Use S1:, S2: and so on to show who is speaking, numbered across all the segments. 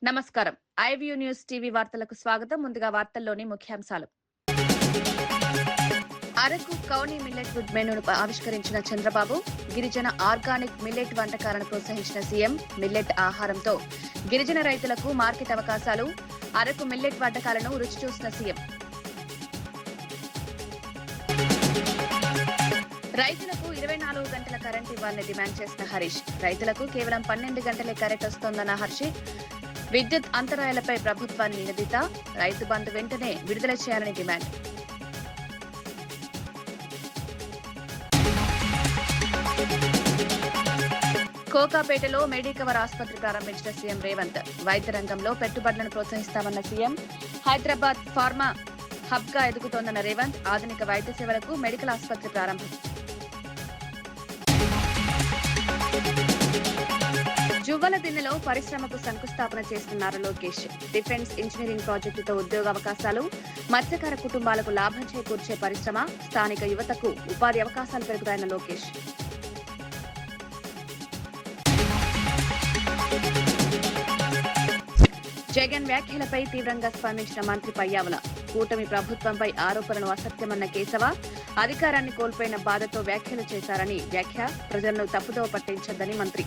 S1: నమస్కారం. IView news TV వార్తలకు స్వాగతం. ముందుగా వార్తల్లోని ముఖ్యాంశాలు. అరకు కౌని మిల్లెట్ ఫుడ్ మెనూను ఆవిష్కరించిన చంద్రబాబు, గిరిజన ఆర్గానిక్ మిల్లెట్ వంటకాలను ప్రోత్సహించిన సీఎం. మిల్లెట్ ఆహారంతో గిరిజన రైతులకు మార్కెట్ అవకాశాలు. అరకు మిల్లెట్ వంటకాలను రుచి చూసిన సీఎం. రైతులకు 24 గంటల కరెంట్ ఇవ్వాలని డిమాండ్ చేసిన హరీష్. రైతులకు కేవలం 12 గంటలే కరెంట్ వస్తోందన్న హర్షిత్. విద్యుత్ అంతరాయాలపై ప్రభుత్వాన్ని నిలదీత. రైతు బంధు వెంటనే విడుదల చేయాలని డిమాండ్. కోకాపేటలో మెడికవర్ ఆసుపత్రి ప్రారంభించిన సీఎం రేవంత్. వైద్య రంగంలో పెట్టుబడులను ప్రోత్సహిస్తామన్న సీఎం. హైదరాబాద్ ఫార్మా హబ్ గా ఎదుగుతోందన్న రేవంత్. ఆధునిక వైద్య సేవలకు మెడికల్ ఆసుపత్రి ప్రారంభం. జువ్వల దిన్నెలో పరిశ్రమకు శంకుస్థాపన చేస్తున్నారు లోకేష్. డిఫెన్స్ ఇంజనీరింగ్ ప్రాజెక్టుతో ఉద్యోగావకాశాలు. మత్స్యకార కుటుంబాలకు లాభం చేకూర్చే పరిశ్రమ. స్థానిక యువతకు ఉపాధి అవకాశాలు పెరుగుతాయన్న లోకేష్. జగన్ వ్యాఖ్యలపై తీవ్రంగా స్పందించిన మంత్రి పయ్యావుల. కూటమి ప్రభుత్వంపై ఆరోపణలు అసత్యమన్న కేశవ. అధికారాన్ని కోల్పోయిన బాధతో వ్యాఖ్యలు చేశారని వ్యాఖ్య. ప్రజలను తప్పుదోవ పట్టించొద్దని మంత్రి.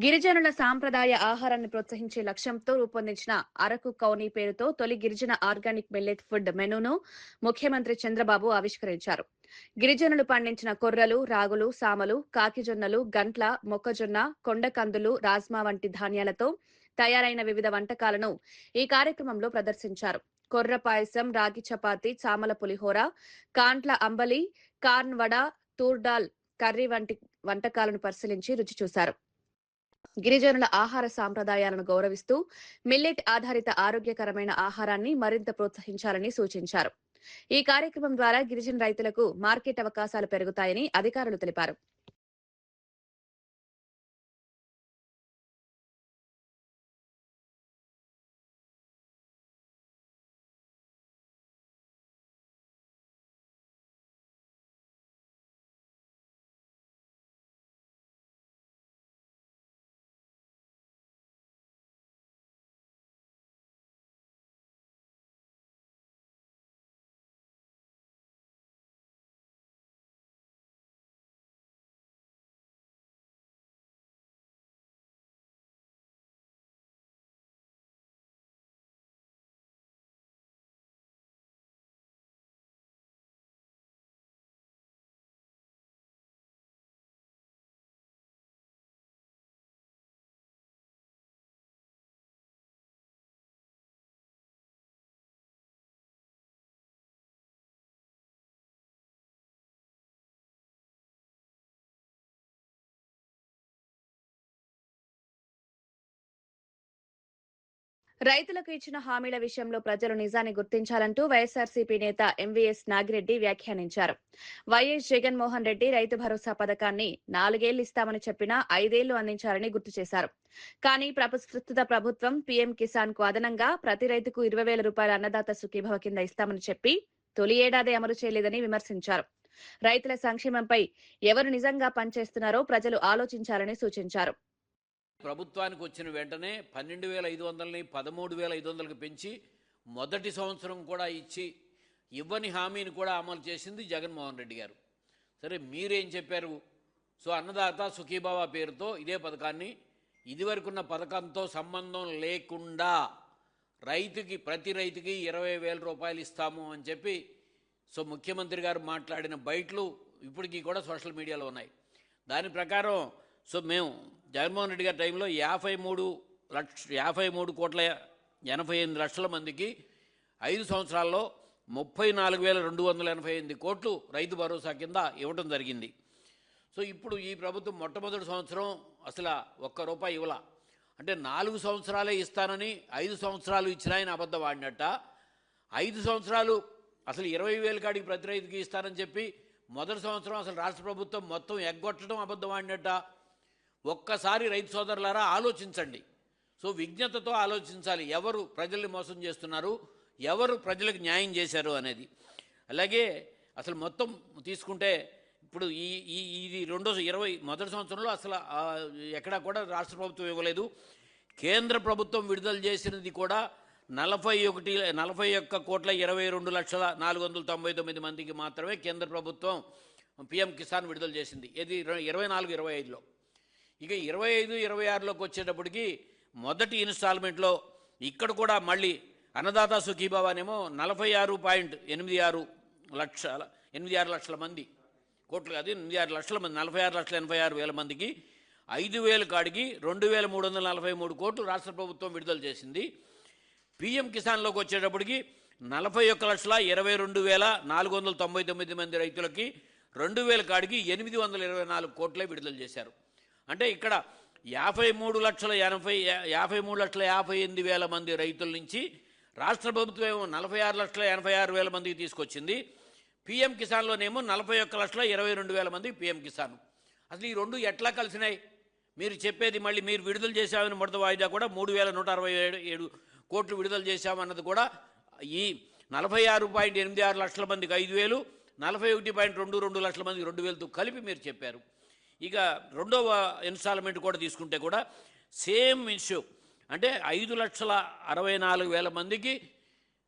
S1: గిరిజనుల సాంప్రదాయ ఆహారాన్ని ప్రోత్సహించే లక్ష్యంతో రూపొందించిన అరకు కౌని పేరుతో తొలి గిరిజన ఆర్గానిక్ మిల్లెట్ ఫుడ్ మెనూను ముఖ్యమంత్రి చంద్రబాబు ఆవిష్కరించారు. గిరిజనులు పండించిన కొర్రలు, రాగులు, సామలు, కాకిజొన్నలు, గంట్ల, మొక్కజొన్న, కొండకందులు, రాజ్మా వంటి ధాన్యాలతో తయారైన వివిధ వంటకాలను ఈ కార్యక్రమంలో ప్రదర్శించారు. కొర్ర పాయసం, రాగి చపాతి, చామల పులిహోర, కాంట్ల అంబలి, కార్న్ వడ, తూర్డాల్ కర్రీ వంటి వంటకాలను పరిశీలించి రుచి చూశారు. గిరిజనుల ఆహార సాంప్రదాయాలను గౌరవిస్తూ మిల్లెట్ ఆధారిత ఆరోగ్యకరమైన ఆహారాన్ని మరింత ప్రోత్సహించాలని సూచించారు. ఈ కార్యక్రమం ద్వారా గిరిజన రైతులకు మార్కెట్ అవకాశాలు పెరుగుతాయని అధికారులు తెలిపారు. రైతులకు ఇచ్చిన హామీల విషయంలో ప్రజలు నిజాన్ని గుర్తించాలంటూ వైఎస్ఆర్సీపీ నేత ఎంవీఎస్ నాగిరెడ్డి వ్యాఖ్యానించారు. వైఎస్ జగన్మోహన్ రెడ్డి రైతు భరోసా పథకాన్ని 4 ఏళ్లు ఇస్తామని చెప్పినా 5 ఏళ్లు అందించారని గుర్తు చేశారు. కానీ ప్రస్తుత ప్రభుత్వం పీఎం కిసాన్ కు అదనంగా ప్రతి రైతుకు 20,000 రూపాయల అన్నదాత సుఖీభవ కింద ఇస్తామని చెప్పి తొలి ఏడాది అమలు చేయలేదని విమర్శించారు. రైతుల సంక్షేమంపై ఎవరు నిజంగా పనిచేస్తున్నారో ప్రజలు ఆలోచించాలని సూచించారు.
S2: ప్రభుత్వానికి వచ్చిన వెంటనే 12,500ని 13,500కి పెంచి మొదటి సంవత్సరం కూడా ఇచ్చి ఇవ్వని హామీని కూడా అమలు చేసింది జగన్మోహన్ రెడ్డి గారు. సరే, మీరేం చెప్పారు? సో అన్నదాత సుఖీభావ పేరుతో ఇదే పథకాన్ని ఇదివరకున్న పథకంతో సంబంధం లేకుండా ప్రతి రైతుకి 20,000 రూపాయలు ఇస్తాము అని చెప్పి సో ముఖ్యమంత్రి గారు మాట్లాడిన బయటలు ఇప్పటికీ కూడా సోషల్ మీడియాలో ఉన్నాయి. దాని ప్రకారం సో మేము జగన్మోహన్ రెడ్డి గారి టైంలో 53,88 లక్షల మందికి 5 సంవత్సరాల్లో 34,288 కోట్లు రైతు భరోసా కింద ఇవ్వడం జరిగింది. సో ఇప్పుడు ఈ ప్రభుత్వం మొట్టమొదటి సంవత్సరం అసలు ₹1 ఇవ్వాల అంటే 4 సంవత్సరాలే ఇస్తానని 5 సంవత్సరాలు ఇచ్చినా ఆయన అబద్ధం ఆడినట్ట. 5 సంవత్సరాలు అసలు 20,000 కాడికి ప్రతి రైతుకి ఇస్తానని చెప్పి మొదటి సంవత్సరం అసలు రాష్ట్ర ప్రభుత్వం మొత్తం ఎగ్గొట్టడం అబద్ధం ఆడినట్ట. ఒక్కసారి రైతు సోదరులారా ఆలోచించండి. సో విజ్ఞతతో ఆలోచించాలి, ఎవరు ప్రజల్ని మోసం చేస్తున్నారు, ఎవరు ప్రజలకు న్యాయం చేశారు అనేది. అలాగే అసలు మొత్తం తీసుకుంటే ఇప్పుడు ఇది మొదటి సంవత్సరంలో అసలు ఎక్కడా కూడా రాష్ట్ర ప్రభుత్వం ఇవ్వలేదు. కేంద్ర ప్రభుత్వం విడుదల చేసినది కూడా 41,22,499 మందికి మాత్రమే కేంద్ర ప్రభుత్వం పిఎం కిసాన్ విడుదల చేసింది. ఇది 24-25లో. ఇక 25-26లోకి వచ్చేటప్పటికి మొదటి ఇన్స్టాల్మెంట్లో ఇక్కడ కూడా మళ్ళీ అన్నదాత సుఖీభావానేమో 46.86 లక్షల మంది, కోట్లు కాదు 86 లక్షల మంది, 46,86,86,000 మందికి 5,000 కాడికి 2,343 కోట్లు రాష్ట్ర ప్రభుత్వం విడుదల చేసింది. పిఎం కిసాన్లోకి వచ్చేటప్పటికి 41,22,499 మంది రైతులకి 2,000 కాడికి 824 కోట్లే విడుదల చేశారు. అంటే ఇక్కడ 53,58,000 మంది రైతుల నుంచి రాష్ట్ర ప్రభుత్వం ఏమో 46,86,000 మందికి తీసుకొచ్చింది. పిఎం కిసాన్లోనేమో 41,22,000 మందికి పిఎం కిసాన్. అసలు ఈ రెండు ఎట్లా కలిసినాయి? మీరు చెప్పేది మళ్ళీ మీరు విడుదల చేశామని మొదటి వాయిదా కూడా 3,167 కోట్లు విడుదల చేశామన్నది కూడా ఈ 46.86 లక్షల మందికి 5,000, 41.22 లక్షల మందికి 2,000తో కలిపి మీరు చెప్పారు. ఇక రెండవ ఇన్స్టాల్మెంట్ కూడా తీసుకుంటే కూడా సేమ్ ఇష్యూ, అంటే 5,64,000 మందికి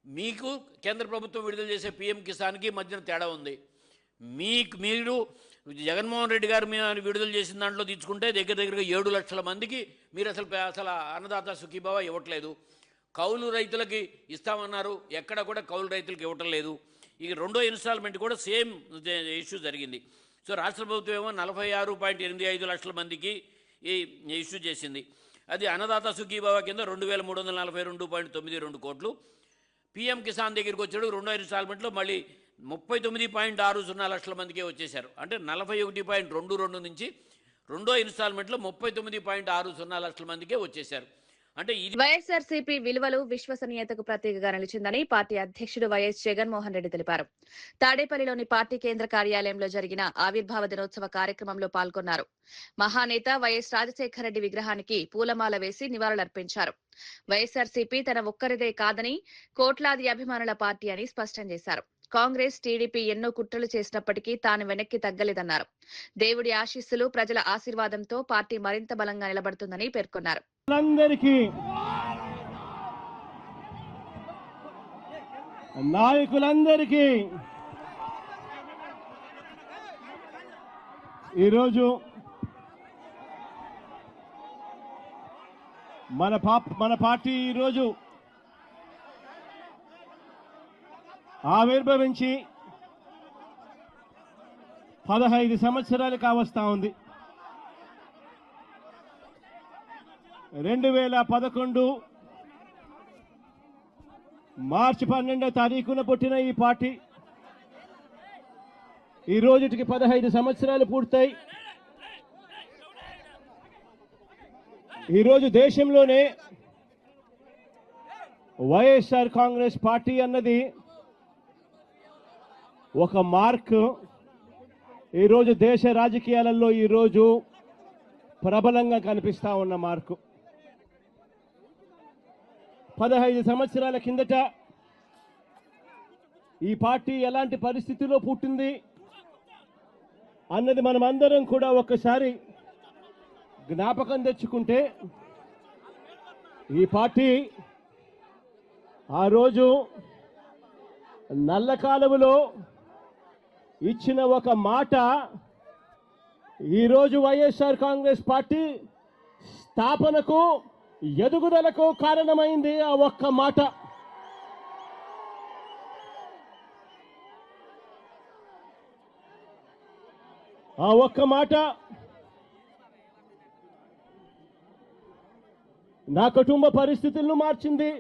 S2: మీకు కేంద్ర ప్రభుత్వం విడుదల చేసే పిఎం కిసాన్కి మధ్యన తేడా ఉంది. మీరు జగన్మోహన్ రెడ్డి గారు విడుదల చేసిన దాంట్లో తీసుకుంటే దగ్గరగా 7 లక్షల మందికి మీరు అసలు అన్నదాత సుఖీభావ ఇవ్వట్లేదు. కౌలు రైతులకి ఇస్తామన్నారు, ఎక్కడ కూడా కౌలు రైతులకు ఇవ్వటం లేదు. ఇక రెండో ఇన్స్టాల్మెంట్ కూడా సేమ్ ఇష్యూ జరిగింది. సో రాష్ట్ర ప్రభుత్వం ఏమో 46.85 లక్షల మందికి ఈ ఇష్యూ చేసింది. అది అన్నదాత సుఖీభావ కింద 2,342.92 కోట్లు. పిఎం కిసాన్ దగ్గరికి వచ్చాడు రెండో ఇన్స్టాల్మెంట్లో మళ్ళీ 39.60 లక్షల మందికే వచ్చేశారు. అంటే 41.22 నుంచి రెండో ఇన్స్టాల్మెంట్లో 39.60 లక్షల మందికే వచ్చేశారు. అంటే ఇది
S1: వైఎస్ఆర్సీపీ విలువలు విశ్వసనీయతకు ప్రతీకగా నిలిచిందని పార్టీ అధ్యక్షుడు వైఎస్ జగన్మోహన్ రెడ్డి తెలిపారు. తాడేపల్లిలోని పార్టీ కేంద్ర కార్యాలయంలో జరిగిన ఆవిర్భావ దినోత్సవ కార్యక్రమంలో పాల్గొన్నారు. మహానేత వైఎస్ రాజశేఖర రెడ్డి విగ్రహానికి పూలమాల వేసి నివాళులర్పించారు. వైఎస్ఆర్సీపీ తన ఒక్కరిదే కాదని కోట్లాది అభిమానుల పార్టీ అని స్పష్టం చేశారు. కాంగ్రెస్, టీడీపీ ఎన్నో కుట్రలు చేసినప్పటికీ తాను వెనక్కి తగ్గలేదన్నారు. దేవుడి ఆశీస్సులు, ప్రజల ఆశీర్వాదంతో పార్టీ మరింత బలంగా నిలబడుతుందని పేర్కొన్నారు.
S3: నాయకులందరికీ ఈరోజు మన పార్టీ ఈరోజు ఆవిర్భవించి 15 సంవత్సరాలు కావస్తా ఉంది. 2011 మార్చి 12వ తారీఖున పుట్టిన ఈ పార్టీ ఈ రోజుటికి 15 సంవత్సరాలు పూర్తయి ఈరోజు దేశంలోనే వైఎస్ఆర్ కాంగ్రెస్ పార్టీ అన్నది ఒక మార్క్. ఈరోజు దేశ రాజకీయాలలో ఈరోజు ప్రబలంగా కనిపిస్తా ఉన్న మార్కు. 15 సంవత్సరాల కిందట ఈ పార్టీ ఎలాంటి పరిస్థితిలో పుట్టింది అన్నది మనమందరం కూడా ఒక్కసారి జ్ఞాపకం తెచ్చుకుంటే, ఈ పార్టీ ఆ రోజు నల్ల కాలువలో ఇచ్చిన ఒక మాట ఈరోజు వైఎస్ఆర్ కాంగ్రెస్ పార్టీ స్థాపనకు, ఎదుగుదలకు కారణమైంది. ఆ ఒక్క మాట. ఆ ఒక్క మాట నా కుటుంబ పరిస్థితులను మార్చింది.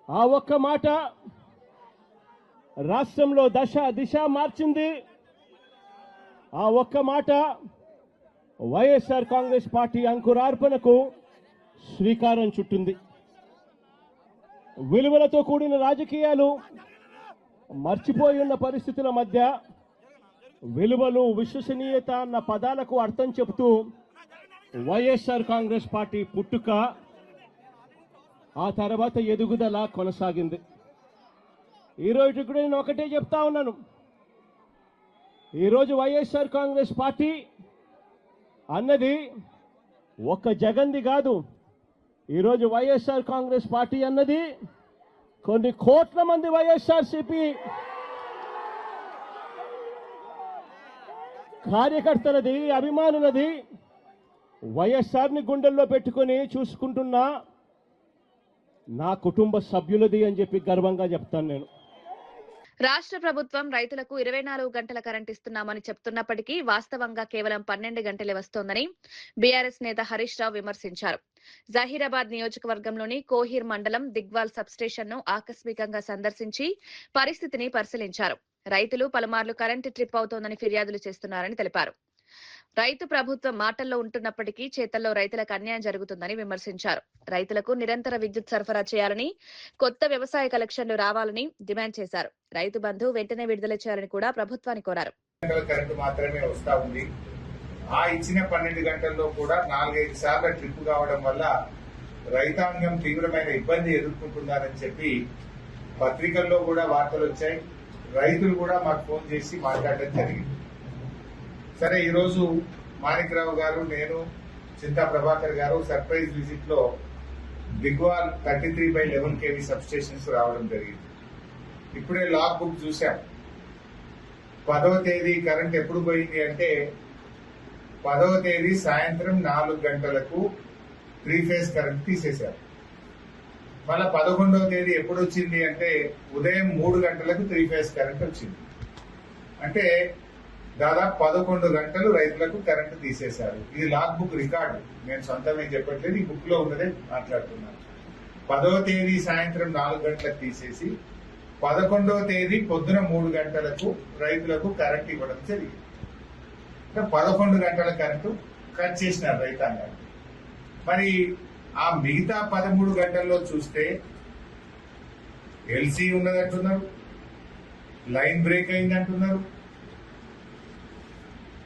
S3: ఆ ఒక్క మాట రాష్ట్రంలో దిశ మార్చింది. ఆ ఒక్క మాట వైఎస్ఆర్ కాంగ్రెస్ పార్టీ అంకురార్పణకు శ్రీకారం చుట్టింది. విలువలతో కూడిన రాజకీయాలు మర్చిపోయి ఉన్న పరిస్థితుల మధ్య విలువలు, విశ్వసనీయత అన్న పదాలకు అర్థం చెబుతూ వైఎస్ఆర్ కాంగ్రెస్ పార్టీ పుట్టుక, ఆ తర్వాత ఎదుగుదల కొనసాగింది. ఈరోజు కూడా నేను ఒకటే చెప్తా ఉన్నాను, ఈరోజు వైఎస్ఆర్ కాంగ్రెస్ పార్టీ అన్నది ఒక్క జగన్ది కాదు. ఈరోజు వైఎస్ఆర్ కాంగ్రెస్ పార్టీ అన్నది కొన్ని కోట్ల మంది వైఎస్ఆర్సీపీ కార్యకర్తలది, అభిమానులది. వైఎస్ఆర్ని గుండెల్లో పెట్టుకొని చూసుకుంటున్నా నా కుటుంబ సభ్యులది అని చెప్పి గర్వంగా చెప్తాను నేను.
S1: రాష్ట్ర ప్రభుత్వం రైతులకు 24 గంటల కరెంట్ ఇస్తున్నామని చెప్తున్నప్పటికీ వాస్తవంగా కేవలం 12 గంటలే వస్తోందని బీఆర్ఎస్ నేత హరీష్ రావు విమర్శించారు. జహీరాబాద్ నియోజకవర్గంలోని కోహీర్ మండలం దిగ్వాల్ సబ్స్టేషన్ ను ఆకస్మికంగా సందర్శించి పరిస్థితిని పరిశీలించారు. రైతులు పలుమార్లు కరెంటు ట్రిప్ అవుతోందని ఫిర్యాదులు చేస్తున్నారని తెలిపారు. రైతు ప్రభుత్వం మాటల్లో ఉంటున్నప్పటికీ చేతల్లో రైతులకు అన్యాయం జరుగుతుందని విమర్శించారు. రైతులకు నిరంతర విద్యుత్ సరఫరా చేయాలని, కొత్త వ్యవసాయ కలెక్షన్లు రావాలని డిమాండ్ చేశారు. రైతు బంధు వెంటనే విడుదల చేయాలని కూడా ప్రభుత్వాన్ని కోరారు.
S4: కరెంటు మాత్రమే వస్తా ఉంది. ఆ ఇచ్చిన 12 గంటల్లో కూడా 4-5 సార్లు ట్రిప్ కావడం వల్ల రైతాంగం తీవ్రమైన ఇబ్బంది ఎదుర్కొంటున్నారని చెప్పి పత్రికల్లో కూడా వార్తలు వచ్చాయి. రైతులు కూడా మాకు ఫోన్ చేసి మాట్లాడడం జరిగింది. సరే, ఈరోజు మాణిక్రావు గారు, నేను, చింతా ప్రభాకర్ గారు సర్ప్రైజ్ విజిట్ లో దిగ్వాల్ 33/11 kV సబ్ స్టేషన్స్ రావడం జరిగింది. ఇప్పుడే లాగ్ బుక్ చూశాం. 10వ తేదీ కరెంట్ ఎప్పుడు పోయింది అంటే 10వ తేదీ సాయంత్రం 4 గంటలకు 3 ఫేజ్ కరెంట్ తీసేశారు. మళ్ళా 11వ తేదీ ఎప్పుడు వచ్చింది అంటే ఉదయం 3 గంటలకు 3 ఫేజ్ కరెంట్ వచ్చింది. అంటే దాదాపు 11 గంటలు రైతులకు కరెంటు తీసేశారు. ఇది లాగ్ బుక్ రికార్డు, నేను సొంతమేం చెప్పట్లేదు, ఈ బుక్ లో ఉన్నదే మాట్లాడుతున్నాను. 10వ తేదీ సాయంత్రం 4 గంటలకు తీసేసి 11వ తేదీ పొద్దున 3 గంటలకు రైతులకు కరెంట్ ఇవ్వడం జరిగింది. 11 గంటల కరెంటు కట్ చేసినారు రైతాంగాన్ని. మరి ఆ మిగతా 13 గంటల్లో చూస్తే ఎల్సీ ఉన్నదంటున్నారు, లైన్ బ్రేక్ అయిందంటున్నారు,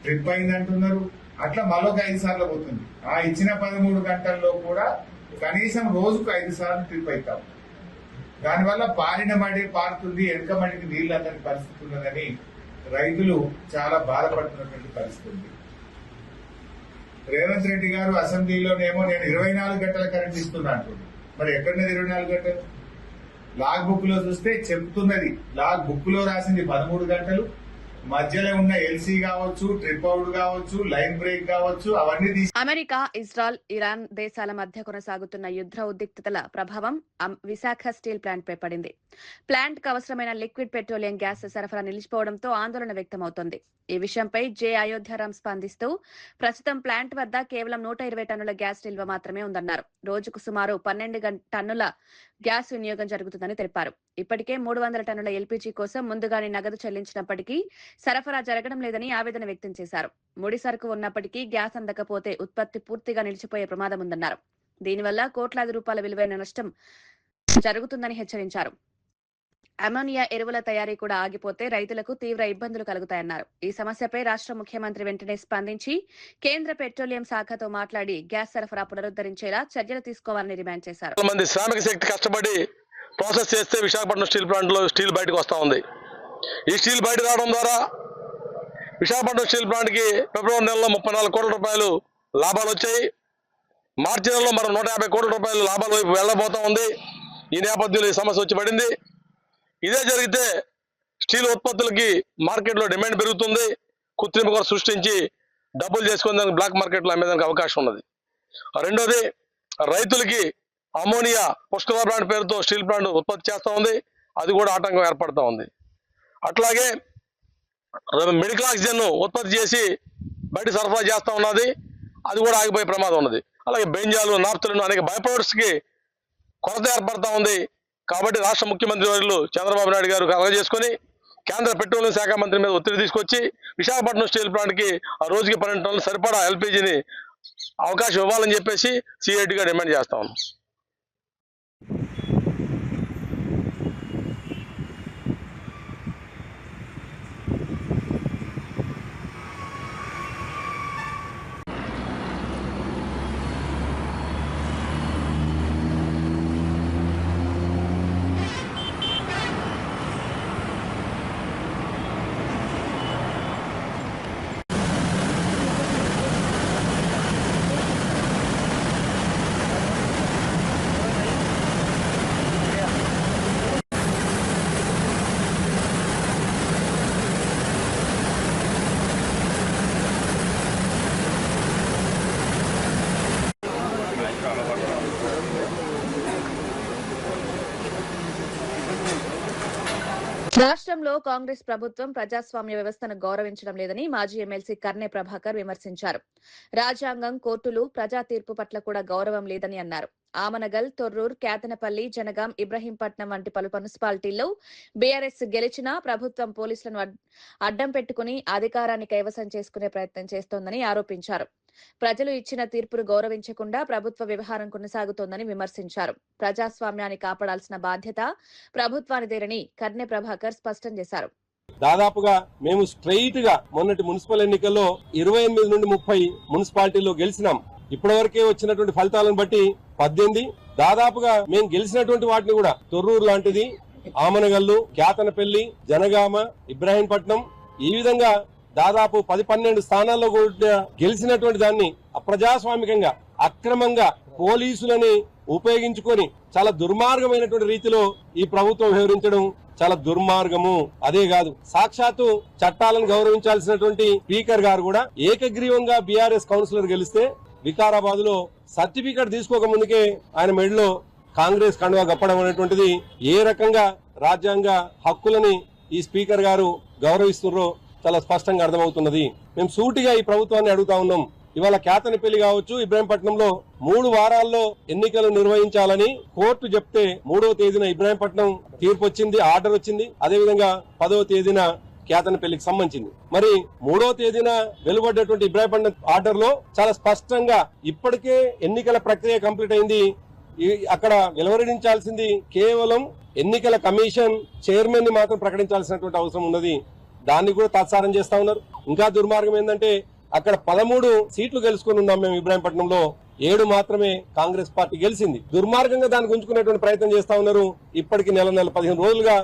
S4: ట్రిప్ అయిందంటున్నారు. అట్లా మరొక 5 సార్లు పోతుంది. ఆ ఇచ్చిన 13 గంటల్లో కూడా కనీసం రోజుకు 5 సార్లు ట్రిప్ అవుతాం. దానివల్ల పారిన మడి పారుతుంది, వెనక మడికి నీళ్లు అందని పరిస్థితి ఉన్నదని రైతులు చాలా బాధపడుతున్నటువంటి పరిస్థితి ఉంది. రేవంత్ రెడ్డి గారు అసెంబ్లీలోనేమో నేను 24 గంటల కరెంట్ ఇస్తున్నా అంటున్నాను. మరి ఎక్కడున్నది 24 గంటలు? లాగ్ బుక్ లో చూస్తే చెప్తున్నది, లాగ్ బుక్ లో రాసింది 13 గంటలు. మధ్యలో ఉన్న ఎల్సీ కావచ్చు, ట్రిప్ అవుట్ కావచ్చు, లైన్ బ్రేక్ కావచ్చు, అవన్నీ
S1: అమెరికా, ఇజ్రాయెల్, ఇరాన్ దేశాల మధ్య కొనసాగుతున్న యుద్ధ ఉద్రిక్తతల ప్రభావం విశాఖ స్టీల్ ప్లాంట్ పై పడింది. ప్లాంట్ కు అవసరమైన లిక్విడ్ పెట్రోలియం గ్యాస్ సరఫరా నిలిచిపోవడంతో ఆందోళన వ్యక్తమవుతోంది. ఈ విషయంపై జె అయోధ్యారాం స్పందిస్తూ ప్రస్తుతం ప్లాంట్ వద్ద కేవలం 120 టన్నుల గ్యాస్ నిల్వ మాత్రమే ఉందన్నారు. రోజుకు సుమారు 12 టన్నుల గ్యాస్ వినియోగం జరుగుతుందని తెలిపారు. ఇప్పటికే 300 టన్నుల ఎల్పీజీ కోసం ముందుగానే నగదు చెల్లించినప్పటికీ సరఫరా జరగడం లేదని ఆవేదన వ్యక్తం చేశారు. ముడి సరుకు ఉన్నప్పటికీ గ్యాస్ అందకపోతే ఉత్పత్తి పూర్తిగా నిలిచిపోయే ప్రమాదం ఉందన్నారు. దీనివల్ల కోట్లాది రూపాయల విలువైన నష్టం జరుగుతుందని హెచ్చరించారు. అమోనియా ఎరువుల తయారీ కూడా ఆగిపోతే రైతులకు తీవ్ర ఇబ్బందులు కలుగుతాయన్నారు. ఈ సమస్యపై రాష్ట్ర ముఖ్యమంత్రి వెంటనే స్పందించి కేంద్ర పెట్రోలియం శాఖతో మాట్లాడి గ్యాస్ సరఫరా పునరుద్ధరించేలా చర్యలు తీసుకోవాలని డిమాండ్ చేశారు.
S5: మంది శ్రామిక శక్తి కష్టపడి ప్రాసెస్ చేస్తే విశాఖపట్నం స్టీల్ ప్లాంట్ లో స్టీల్ బయటకు వస్తా ఉంది. ఈ స్టీల్ బయట రావడం ద్వారా విశాఖపట్నం స్టీల్ ప్లాంట్ కి ఫిబ్రవరి నెలలో 34 కోట్ల రూపాయలు లాభాలు వచ్చాయి. మార్చి నెలలో మరో 150 కోట్ల రూపాయలు లాభాల వైపు వెళ్లబోతా ఉంది. ఈ నేపథ్యంలో ఈ సమస్య వచ్చి పడింది. ఇదే జరిగితే స్టీల్ ఉత్పత్తులకి మార్కెట్లో డిమాండ్ పెరుగుతుంది. కృత్రిమ కొరత సృష్టించి డబ్బులు చేసుకునేందుకు బ్లాక్ మార్కెట్లో అమ్మేదానికి అవకాశం ఉన్నది. రెండోది, రైతులకి అమోనియా పుష్కర ప్లాంట్ పేరుతో స్టీల్ ప్లాంట్ ఉత్పత్తి చేస్తూ ఉంది. అది కూడా ఆటంకం ఏర్పడుతూ ఉంది. అట్లాగే మెడికల్ ఆక్సిజన్ ఉత్పత్తి చేసి బయట సరఫరా చేస్తూ ఉన్నది. అది కూడా ఆగిపోయే ప్రమాదం ఉన్నది. అలాగే బెంజాలు, నాప్తులను అనేక బై ప్రొడక్ట్స్కి కొరత ఏర్పడతా ఉంది. కాబట్టి రాష్ట్ర ముఖ్యమంత్రి వర్యులు చంద్రబాబు నాయుడు గారు కలగజేసుకొని కేంద్ర పెట్రోలియం శాఖ మంత్రి మీద ఒత్తిడి తీసుకొచ్చి విశాఖపట్నం స్టీల్ ప్లాంట్కి ఆ రోజుకి 12 టన్నులు సరిపడా ఎల్పీజీని అవకాశం ఇవ్వాలని చెప్పేసి సిఐటిగా డిమాండ్ చేస్తా ఉన్నాం.
S1: రాష్ట్రంలో కాంగ్రెస్ ప్రభుత్వం ప్రజాస్వామ్య వ్యవస్థను గౌరవించడం లేదని మాజీ ఎమ్మెల్సీ కర్నె ప్రభాకర్ విమర్శించారు. రాజ్యాంగం, కోర్టులు, ప్రజా తీర్పు పట్ల కూడా గౌరవం లేదని అన్నారు. ఆమనగల్, తొర్రూర్, కేతనపల్లి, జనగాం, ఇబ్రహీంపట్నం వంటి పలు మున్సిపాలిటీల్లో బీఆర్ఎస్ గెలిచినా ప్రభుత్వం పోలీసులను అడ్డం పెట్టుకుని అధికారాన్ని కైవసం చేసుకునే ప్రయత్నం చేస్తోందని ఆరోపించారు. ప్రజలు ఇచ్చిన తీర్పును గౌరవించకుండా ప్రభుత్వ వ్యవహారం కొనసాగుతోందని విమర్శించారు. ప్రజాస్వామ్యాన్ని కాపాడాల్సిన బాధ్యత ప్రభుత్వానిదేనని కర్నె ప్రభాకర్ స్పష్టం చేశారు.
S6: దాదాపుగా మేము స్ట్రైట్ గా మొన్నటి మున్సిపల్ ఎన్నికల్లో 28 నుండి 30 మున్సిపాలిటీల్లో గెలిచినాం. ఇప్పటివరకే వచ్చినటువంటి ఫలితాలను బట్టి 18, దాదాపుగా మేము గెలిచినటువంటి వాటిని కూడా తొర్రూరు లాంటిది, ఆమనగల్లు, కేతనపల్లి, జనగామ, ఇబ్రాహీంపట్నం, ఈ విధంగా దాదాపు 10-12 స్థానాల్లో కూడా గెలిచినటువంటి దాన్ని అప్రజాస్వామికంగా, అక్రమంగా పోలీసులని ఉపయోగించుకొని చాలా దుర్మార్గమైనటువంటి రీతిలో ఈ ప్రభుత్వం వ్యవహరించడం చాలా దుర్మార్గము. అదే కాదు, సాక్షాత్తు చట్టాలను గౌరవించాల్సినటువంటి స్పీకర్ గారు కూడా ఏకగ్రీవంగా బీఆర్ఎస్ కౌన్సిలర్ గెలిస్తే వికారాబాద్ లో సర్టిఫికెట్ తీసుకోక ముందుకే ఆయన మెడలో కాంగ్రెస్ కండువా కప్పడం అనేటువంటిది ఏ రకంగా రాజ్యాంగ హక్కులని ఈ స్పీకర్ గారు గౌరవిస్తున్నారో చాలా స్పష్టంగా అర్థమవుతున్నది. మేము సూటిగా ఈ ప్రభుత్వాన్ని అడుగుతా ఉన్నాం. ఇవాళ కేతనపల్లి కావచ్చు, ఇబ్రాహీంపట్నంలో 3 వారాల్లో ఎన్నికలు నిర్వహించాలని కోర్టు చెప్తే 3వ తేదీన ఇబ్రాహీంపట్నం తీర్పు వచ్చింది, ఆర్డర్ వచ్చింది. అదేవిధంగా 10వ తేదీన కేతనపల్లికి సంబంధించింది. మరి 3వ తేదీన వెలువడ్డటువంటి ఇబ్రాహీంపట్నం ఆర్డర్ లో చాలా స్పష్టంగా ఇప్పటికే ఎన్నికల ప్రక్రియ కంప్లీట్ అయింది. అక్కడ వెలువరించాల్సింది కేవలం ఎన్నికల కమిషన్ చైర్మన్ ని మాత్రం ప్రకటించాల్సినటువంటి అవసరం ఉన్నది. దాన్ని కూడా తాత్సారం చేస్తా ఉన్నారు. ఇంకా దుర్మార్గం ఏంటంటే అక్కడ 13 సీట్లు గెలుచుకుని ఉన్నాం మేము ఇబ్రాహీంపట్నంలో, 7 మాత్రమే కాంగ్రెస్ పార్టీ గెలిచింది. దుర్మార్గంగా దాన్ని గుంజుకునేటువంటి ప్రయత్నం చేస్తా ఉన్నారు. ఇప్పటికి నెల 15 రోజులుగా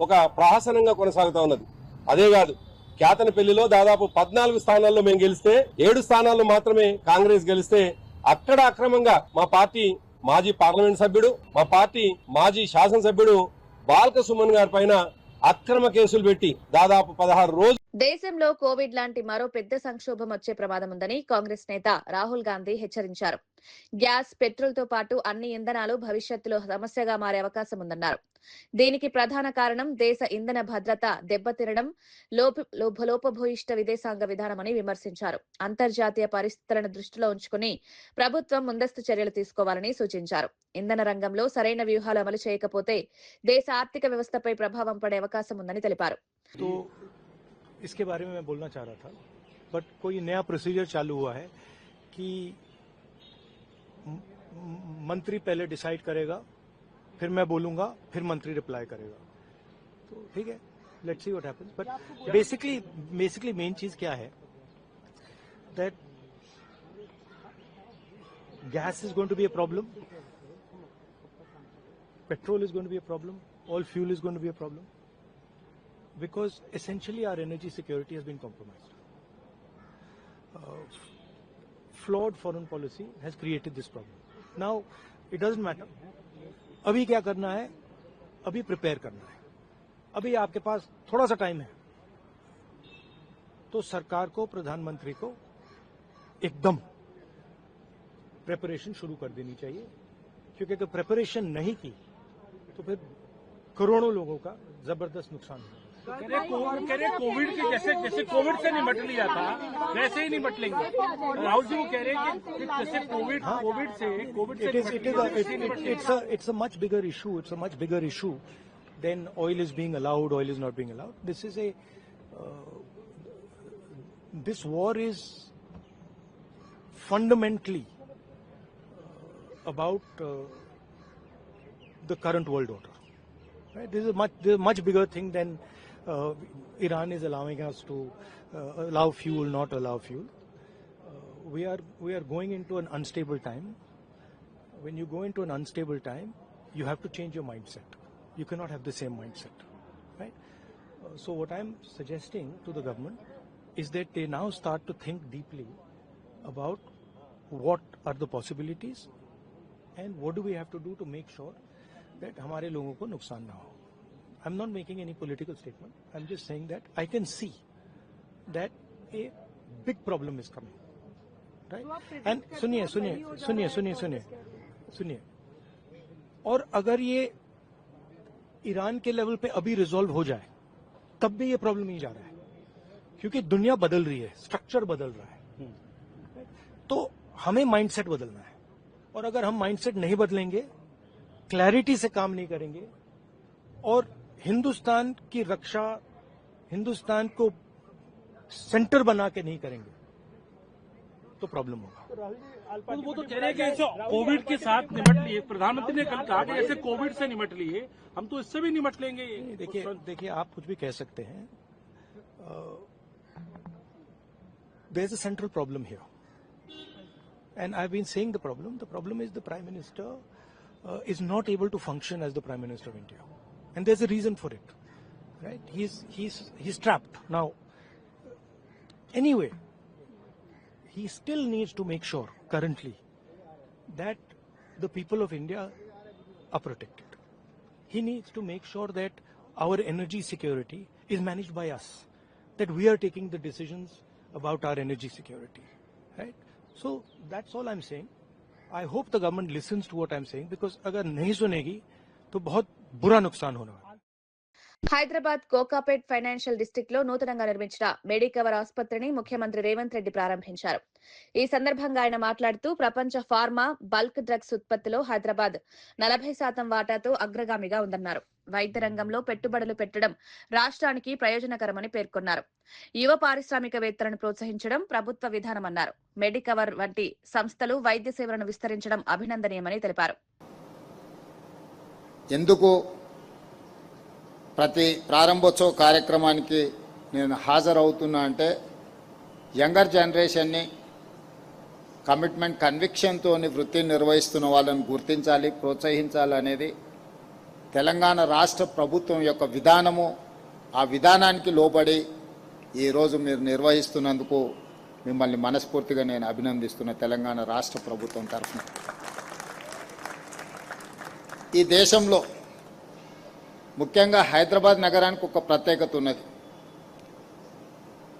S6: ఒక ప్రహసనంగా కొనసాగుతా ఉన్నది. అదే కాదు, కేతనపల్లిలో దాదాపు 14 స్థానాల్లో మేము గెలిస్తే 7 స్థానాల్లో మాత్రమే కాంగ్రెస్ గెలిస్తే అక్కడ అక్రమంగా మా పార్టీ మాజీ పార్లమెంట్ సభ్యుడు, మా పార్టీ మాజీ శాసనసభ్యుడు బాల్క సుమన్ గారి పైన అక్రమ కేసులు పెట్టి దాదాపు 16 రోజులు.
S1: దేశంలో కోవిడ్ లాంటి మరో పెద్ద సంక్షోభం వచ్చే ప్రమాదం ఉందని కాంగ్రెస్ నేత రాహుల్ గాంధీ హెచ్చరించారు. గ్యాస్, పెట్రోల్ తో పాటు అన్ని ఇంధనాలు భవిష్యత్తులో సమస్యగా మారే అవకాశం ఉందన్నారు. దీనికి ప్రధాన కారణం దేశ ఇంధన భద్రత దెబ్బతినడం, లోపభూయిష్ట విదేశాంగ విధానమని విమర్శించారు. అంతర్జాతీయ పరిస్థితులను దృష్టిలో ఉంచుకుని ప్రభుత్వం ముందస్తు చర్యలు తీసుకోవాలని సూచించారు. ఇంధన రంగంలో సరైన వ్యూహాలు అమలు చేయకపోతే దేశ ఆర్థిక వ్యవస్థపై ప్రభావం పడే అవకాశం ఉందని తెలిపారు.
S7: इसके बारे में मैं बोलना चाह रहा था, बट कोई नया प्रोसीजर चालू हुआ है कि मंत्री पहले डिसाइड करेगा, फिर मैं बोलूंगा, फिर मंत्री रिप्लाई करेगा. तो ठीक है, let's see what happens. But basically main चीज क्या है, that gas is going to be a problem, petrol is going to be a problem, all fuel is going to be a problem. Because essentially our energy security has been compromised. Flawed foreign policy has created this problem. Now, it doesn't matter. अभी क्या करना है, अभी prepare करना है. अभी आपके पास थोड़ा सा टाइम है, तो सरकार को, प्रधानमंत्री को एकदम प्रिपरेशन शुरू कर देनी चाहिए. क्योंकि अगर प्रिपरेशन नहीं की तो फिर करोड़ों लोगों का जबरदस्त नुकसान होगा.
S8: कोविड के जैसे कोविड से निपट लिया था वैसे ही निपट लेंगे. राहुल जी वो कह रहे हैं कि जैसे कोविड से
S7: it's a much bigger issue. It's a much bigger issue than oil is being allowed, oil is not being allowed. This is this war is fundamentally about the current world order. Right? This is a much bigger thing than Iran is allowing us to allow fuel, not allow fuel. We are going into an unstable time. When you go into an unstable time, you have to change your mindset. You cannot have the same mindset, right? So what I'm suggesting to the government is that they now start to think deeply about what are the possibilities and what do we have to do to make sure that हमारे लोगों को नुकसान ना हो. I'm not making any political statement. I'm just saying that I can see that a big problem is coming, right? And सुनिए, और अगर ये ईरान के लेवल पे अभी रिजॉल्व हो जाए तब भी ये प्रॉब्लम नहीं जा रहा है, क्योंकि दुनिया बदल रही है, स्ट्रक्चर बदल रहा है। तो हमें माइंडसेट बदलना है, और अगर हम माइंडसेट नहीं बदलेंगे, क्लैरिटी से काम नहीं करेंगे और हिंदुस्तान की रक्षा, हिंदुस्तान को सेंटर बना के नहीं करेंगे तो प्रॉब्लम होगा।
S8: वो तो कह रहे हैं कि ऐसे कोविड के साथ निपट लिए, प्रधानमंत्री ने कल कहा कि ऐसे कोविड से निपट लिए, हम तो इससे भी निपट लेंगे।
S7: देखिए आप कुछ भी कह सकते हैं, there is a central problem here and I've been saying the problem is the Prime Minister is not able to function as the Prime Minister of India, and there's a reason for it, right? He's trapped now. Anyway, he still needs to make sure currently that the people of India are protected. He needs to make sure that our energy security is managed by us, that we are taking the decisions about our energy security, right? So that's all I'm saying. I hope the government listens to what I'm saying, because अगर नहीं सुनेगी तो बहुत बुरा नुकसान होने वाला है।
S1: Hyderabad Kokapet financial district లో నూతనంగా నిర్మించిన మెడికవర్ ఆసుపత్రిని ముఖ్యమంత్రి రేవంత్ రెడ్డి ప్రారంభించారు. ఈ సందర్భంగా ఆయన మాట్లాడుతూ ప్రపంచ ఫార్మా బల్క్ డ్రగ్స్ ఉత్పత్తిలో హైదరాబాద్ 40% వాటాతో అగ్రగామిగా ఉందన్నారు. వైద్య రంగంలో పెట్టుబడులు పెట్టడం రాష్ట్రానికి ప్రయోజనకరమని పేర్కొన్నారు. యువ పారిశ్రామికవేత్తలను ప్రోత్సహించడం ప్రభుత్వ విధానమన్నారు. మెడికవర్ వంటి సంస్థలు వైద్య సేవలను విస్తరించడం అభినందనీయమని తెలిపారు.
S9: ఎందుకు ప్రతి ప్రారంభోత్సవ కార్యక్రమానికి నేను హాజరవుతున్నా అంటే, యంగర్ జనరేషన్ని కమిట్మెంట్ కన్విక్షన్తో వృత్తిని నిర్వహిస్తున్న వాళ్ళని గుర్తించాలి, ప్రోత్సహించాలి అనేది తెలంగాణ రాష్ట్ర ప్రభుత్వం యొక్క విధానము. ఆ విధానానికి లోబడి ఈరోజు మీరు నిర్వహిస్తున్నందుకు మిమ్మల్ని మనస్ఫూర్తిగా నేను అభినందిస్తున్న తెలంగాణ రాష్ట్ర ప్రభుత్వం తరఫున. ఈ దేశంలో ముఖ్యంగా హైదరాబాద్ నగరానికి ఒక ప్రత్యేకత ఉన్నది.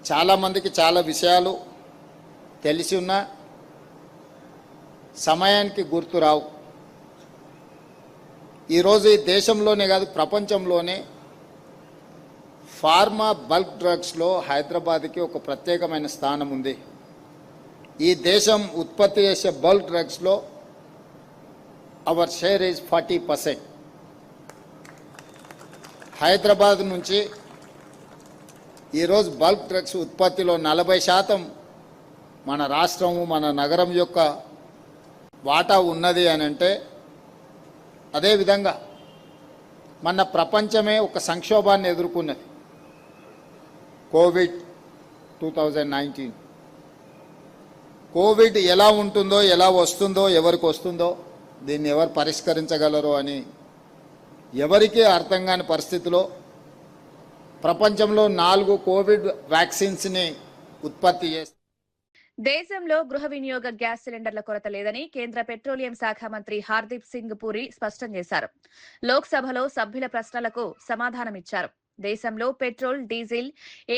S9: చాలామందికి చాలా విషయాలు తెలిసి ఉన్నా సమయానికి గుర్తురావు. ఈరోజు ఈ దేశంలోనే కాదు ప్రపంచంలోనే ఫార్మా బల్క్ డ్రగ్స్లో హైదరాబాద్కి ఒక ప్రత్యేకమైన స్థానం ఉంది. ఈ దేశం ఉత్పత్తి చేసే బల్క్ డ్రగ్స్లో అవర్ షేర్ ఈజ్ 40%. హైదరాబాద్ నుంచి ఈరోజు బల్క్ డ్రగ్స్ ఉత్పత్తిలో 40% మన రాష్ట్రము, మన నగరం యొక్క వాటా ఉన్నది అని అంటే, అదేవిధంగా మన ప్రపంచమే ఒక సంక్షోభాన్ని ఎదుర్కొన్నది. కోవిడ్ 2019 కోవిడ్ ఎలా ఉంటుందో, ఎలా వస్తుందో, ఎవరికి వస్తుందో, దీన్ని ఎవరు పరిష్కరించగలరో అని ఎవరికీ అర్థం కాని పరిస్థితిలో ప్రపంచంలో 4 కోవిడ్ వ్యాక్సిన్స్ని ఉత్పత్తి చేస్తారు.
S1: దేశంలో గృహ వినియోగ గ్యాస్ సిలిండర్ల కొరత లేదని కేంద్ర పెట్రోలియం శాఖ మంత్రి హర్దీప్ సింగ్ పూరి స్పష్టం చేశారు. లోక్సభలో సభ్యుల ప్రశ్నలకు సమాధానమిచ్చారు. దేశంలో పెట్రోల్, డీజిల్,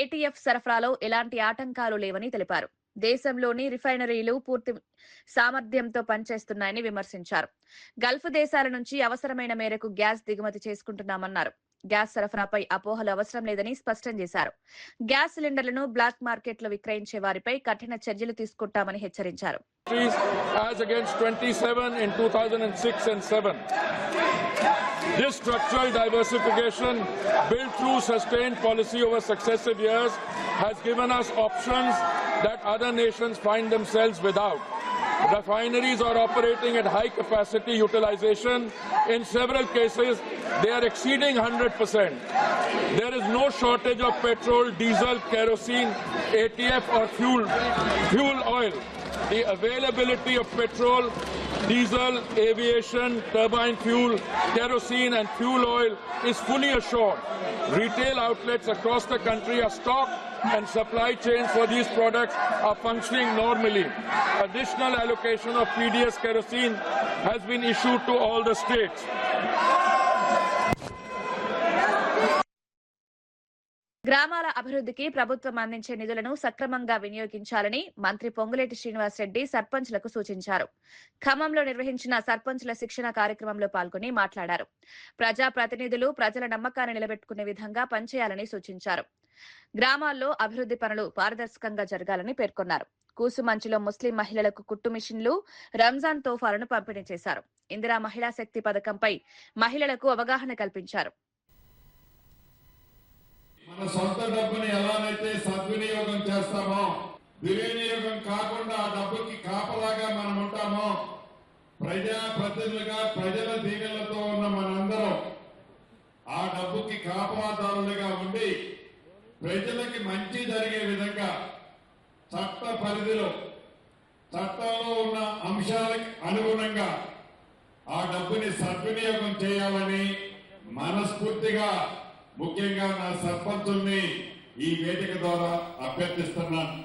S1: ఏటీఎఫ్ సరఫరాలో ఎలాంటి ఆటంకాలు లేవని తెలిపారు. దేశంలోని రిఫైనరీలు పూర్తి సామర్థ్యంతో పనిచేస్తున్నాయని విమర్శించారు. గల్ఫ్ దేశాల నుంచి అవసరమైన మేరకు గ్యాస్ దిగుమతి చేసుకుంటున్నామన్నారు. గ్యాస్ సరఫరాపై అపోహలు అవసరం లేదని స్పష్టం చేశారు. గ్యాస్ సిలిండర్లను బ్లాక్ మార్కెట్లో విక్రయించే వారిపై కఠిన చర్యలు తీసుకుంటామని హెచ్చరించారు.
S10: This structural diversification, built through sustained policy over successive years, has given us options that other nations find themselves without. Refineries are operating at high capacity utilization. In several cases, they are exceeding 100%. There is no shortage of petrol, diesel, kerosene, ATF or fuel oil. The availability of petrol, diesel, aviation, turbine fuel, kerosene and fuel oil is fully assured. Retail outlets across the country are stocked and supply chains for these products are functioning normally. Additional allocation of PDS kerosene has been issued to all the states.
S1: గ్రామాల అభివృద్ధికి ప్రభుత్వం అందించే నిధులను సక్రమంగా వినియోగించాలని మంత్రి పొంగులేటి శ్రీనివాసరెడ్డి సర్పంచ్లకు సూచించారు. ఖమ్మంలో నిర్వహించిన సర్పంచ్ల శిక్షణ కార్యక్రమంలో పాల్గొని మాట్లాడారు. ప్రజా ప్రతినిధులు ప్రజల నమ్మకాన్ని నిలబెట్టుకునే విధంగా పనిచేయాలని సూచించారు. గ్రామాల్లో అభివృద్ధి పనులు పారదర్శకంగా జరగాలని పేర్కొన్నారు. కూసుమంచిలో ముస్లిం మహిళలకు కుట్టు మిషన్లు, రంజాన్ తోఫాలను పంపిణీ చేశారు. ఇందిరా మహిళా శక్తి పథకంపై మహిళలకు అవగాహన కల్పించారు.
S10: మన సొంత డబ్బుని ఎలానైతే సద్వినియోగం చేస్తామో, దుర్వినియోగం కాకుండా ఆ డబ్బుకి కాపలాగా మనం ఉంటామో, ప్రజాప్రతినిధులుగా ప్రజల దీవెనలతో ఉన్న మనందరం ఆ డబ్బుకి కాపలాదారులుగా ఉండి ప్రజలకి మంచి జరిగే విధంగా చట్ట పరిధిలో చట్టంలో ఉన్న అంశాలకు అనుగుణంగా ఆ డబ్బుని సద్వినియోగం చేయాలని మనస్ఫూర్తిగా ముఖ్యంగా నా సర్పంచుల్ని ఈ వేదిక ద్వారా అభ్యర్థిస్తున్నాను.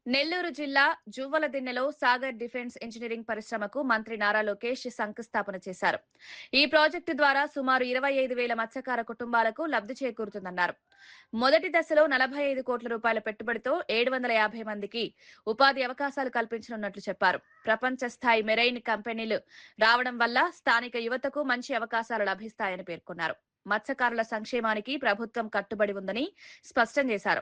S1: నెల్లూరు జిల్లా జువ్వలదిన్నెలో సాగర్ డిఫెన్స్ ఇంజనీరింగ్ పరిశ్రమకు మంత్రి నారా లోకేష్ శంకుస్థాపన చేశారు. ఈ ప్రాజెక్టు ద్వారా సుమారు 25,000 మత్స్యకార కుటుంబాలకు లబ్ధి చేకూరుతుందన్నారు. మొదటి దశలో 45 కోట్ల రూపాయల పెట్టుబడితో 750 మందికి ఉపాధి అవకాశాలు కల్పించనున్నట్లు చెప్పారు. ప్రపంచ స్థాయి మెరైన్ కంపెనీలు రావడం వల్ల స్థానిక యువతకు మంచి అవకాశాలు లభిస్తాయని పేర్కొన్నారు. మత్స్యకారుల సంక్షేమానికి ప్రభుత్వం కట్టుబడి ఉందని స్పష్టం చేశారు.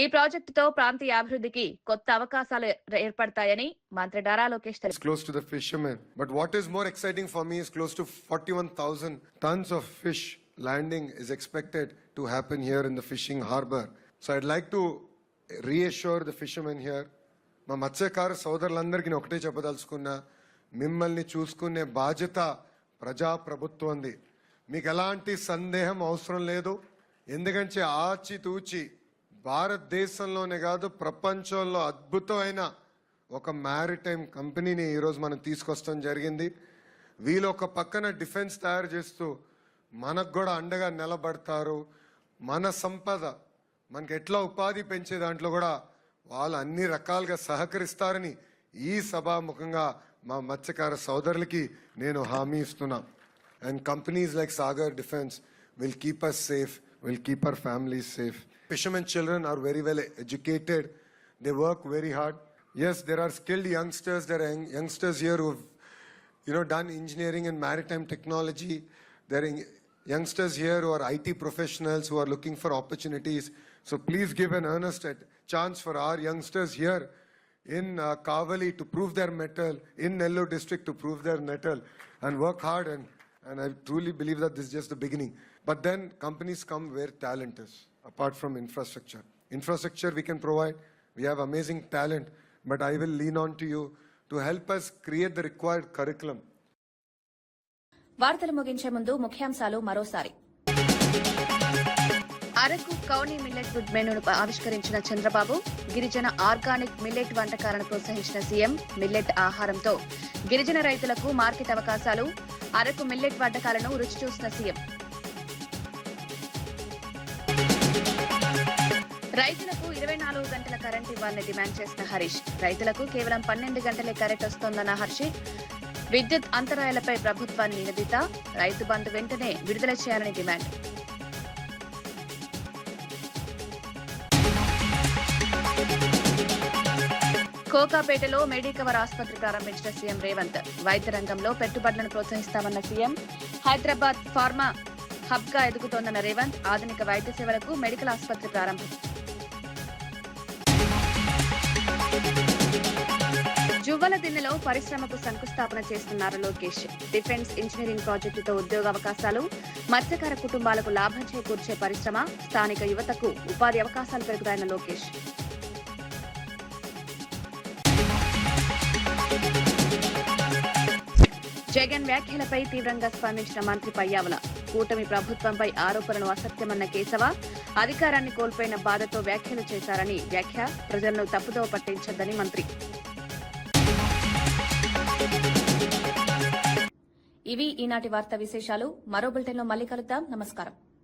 S1: ఈ ప్రాజెక్టుతో ప్రాంతీయ అభివృద్ధికి కొత్త అవకాశాలు ఏర్పడతాయని మంత్రి నారా లోకేష్ తెలిపారు.
S11: Close to the fishermen, but what is more exciting for me is close to 41,000 tons of fish landing is expected to happen here in the fishing harbor. So I'd like to reassure the fishermen here. మా మత్స్యకార సోదరులందరికీ నేను ఒకటే చెప్పదలుచుకున్నా, మిమ్మల్ని చూసుకునే బాధ్యత ప్రజా ప్రభుత్వంది. మీకు ఎలాంటి సందేహం అవసరం లేదు. ఎందుకంటే ఆచితూచి భారతదేశంలోనే కాదు ప్రపంచంలో అద్భుతమైన ఒక మ్యారిటైమ్ కంపెనీని ఈరోజు మనం తీసుకొస్తాం జరిగింది. వీళ్ళు ఒక పక్కన డిఫెన్స్ తయారు చేస్తూ మనకు కూడా అండగా నిలబడతారు. మన సంపద మనకి ఎట్లా ఉపాధి పెంచే దాంట్లో కూడా వాళ్ళు అన్ని రకాలుగా సహకరిస్తారని ఈ సభాముఖంగా మా మత్స్యకార సోదరులకి నేను హామీ ఇస్తున్నా. And companies like Sagar Defense will keep us safe, will keep our families safe. Fishermen children are very well educated. They work very hard. Yes, there are skilled youngsters. There are youngsters here who have, done engineering and maritime technology. There are youngsters here who are IT professionals who are looking for opportunities. So please give an earnest chance for our youngsters here in Kavali to prove their mettle, in Nellore district to prove their mettle and work hard. And I truly believe that this is just the beginning. But then companies come where talent is, apart from infrastructure. Infrastructure we can provide. We have amazing talent. But I will lean on to you to help us create the required curriculum.
S1: వార్తలు ముగించే ముందు ముఖ్యాంశాలు మరోసారి. Araku కౌని millet food మెనూను ఆవిష్కరించిన చంద్రబాబు, గిరిజన organic millet వంటకాలను ప్రోత్సహించిన CM. Millet ఆహారంతో గిరిజన రైతులకు మార్కెట్ అవకాశాలు. అరకు మిల్లెట్ వంటకాలను రుచి చూసిన సీఎం. రైతులకు 24 గంటల కరెంట్ ఇవ్వాలని డిమాండ్ చేసిన హరీష్. రైతులకు కేవలం 12 గంటలే కరెంట్ వస్తోందన్న హర్షిత్. విద్యుత్ అంతరాయాలపై ప్రభుత్వాన్ని నిలదీత. రైతు బంధు వెంటనే విడుదల చేయాలని డిమాండ్. కోకాపేటలో మెడికవర్ ఆసుపత్రి ప్రారంభించిన సీఎం రేవంత్. వైద్య రంగంలో పెట్టుబడులను ప్రోత్సహిస్తామన్న సీఎం. హైదరాబాద్ ఫార్మా హబ్ గా ఎదుగుతోందన్న రేవంత్. ఆధునిక వైద్య సేవలకు మెడికల్ ఆసుపత్రి ప్రారంభం. జువ్వలదిన్నెలో పరిశ్రమకు శంకుస్థాపన చేస్తున్నారు లోకేష్. డిఫెన్స్ ఇంజనీరింగ్ ప్రాజెక్టుతో ఉద్యోగావకాశాలు. మత్స్యకార కుటుంబాలకు లాభం చేకూర్చే పరిశ్రమ. స్థానిక యువతకు ఉపాధి అవకాశాలు పెరుగుతాయన్న లోకేష్. జగన్ వ్యాఖ్యలపై తీవ్రంగా స్పందించిన మంత్రి పయ్యావుల. కూటమి ప్రభుత్వంపై ఆరోపణలు అసత్యమన్న కేశవ. అధికారాన్ని కోల్పోయిన బాధతో వ్యాఖ్యలు చేశారని వ్యాఖ్య. ప్రజలను తప్పుదోవ పట్టించొద్దని మంత్రి. ఇవి ఈనాటి వార్తా విశేషాలు. మరో బులెటిన్లో మళ్ళీ కలుద్దాం. నమస్కారం.